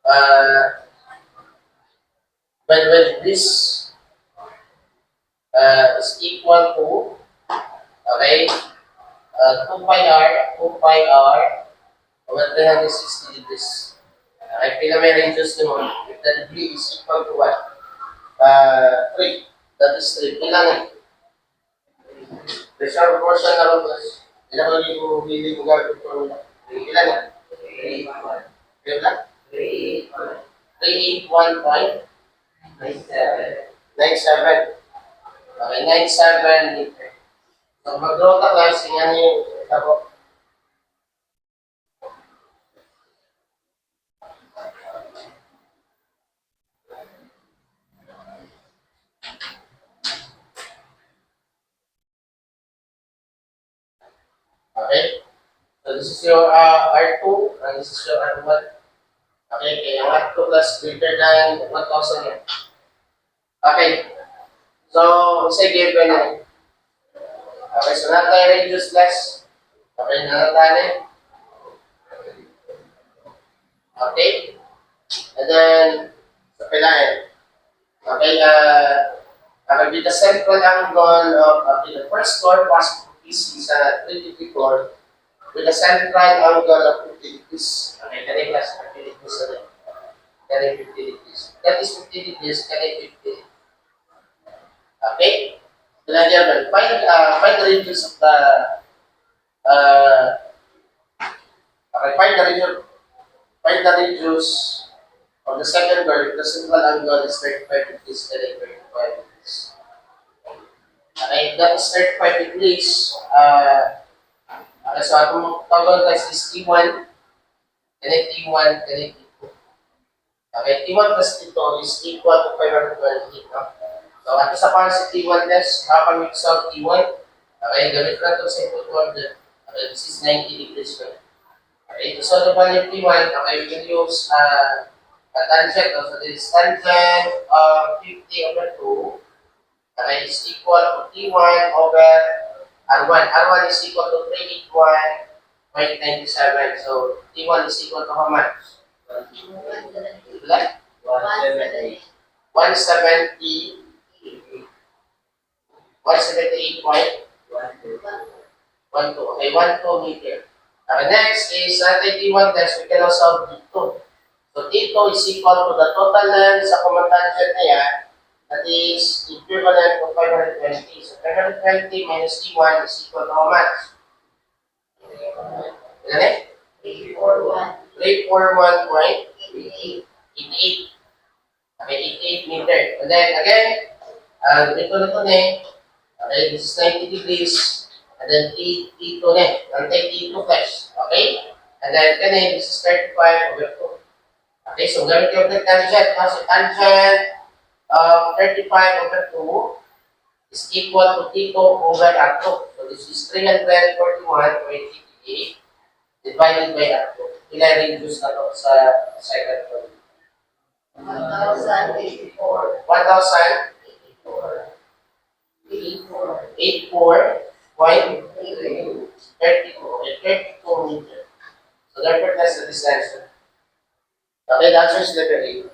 Uh, when this is equal to, okay, 2 pi r, 2 pi r over 360 degrees. Okay, pinamay-radius naman, if the degree is equal to what? 3. That is 3. Ilan eh? Pressure proportion na rin plus. Ilan ko yung hindi ko gagawin ko nila. Ilan eh? 3. Ilan lang? 381.97. Okay, 97 liter. So, mag-draw ka guys, yan yung tabo. Okay? So, this is your R2, and this is your R1. Okay, kaya ang R2 plus greater than 1,000 yan. Okay. So, sige, pwede. Okay, so natin radius less. Okay, natin. Okay. And then, sa pilahin. Okay, will be the central angle of the first chord was PC sa 3 chord with a central angle of 50 degrees. Okay, kaya plus 50 degrees na rin. Kaya 50 degrees. That is 50 degrees, kaya 50. Okay? Find the radius of the find the radius of the second curve. The central angle is 35 degrees, kaya 35 degrees. Okay, that is 35 degrees. Okay, so atong tawag test is T1, kaya T1, kaya T2. Okay, T1 plus T2 is equal to 520. No? So, ato sa para sa T1 test, mapamix out T1. Okay, gamit na ito sa input order. Okay, this is 90 degrees. Okay, so the value of T1, okay, we can use a tangent. So, this tangent of 50 over 2, okay, is equal to T1 over R1. R1 is equal to 381.97. So, T1 is equal to how much? 170. 178.12. Okay, 12 meter. Next is T1 test. We can also solve T2. So T2 is equal to the total length sa common tangent na yan. That is equivalent to 520. So 520 minus T1 is equal to how much? Ilan eh? 341.88. Okay, 88 meter. And then again, ito na ito eh. Okay, this is 90 degrees. And then T2 na eh. Antay T2 plus. Okay? And then this is 35 over 2. Okay, so gamit yung tangent. Kasi tangent of 35 over 2 is equal to T2 over R2. So this is 341.88 divided by R2. Ilan-reduce na ito sa second one. 1,084. 84.32. Okay, 32 meter. So therefore, that's the distance. Okay, the answer is letter A.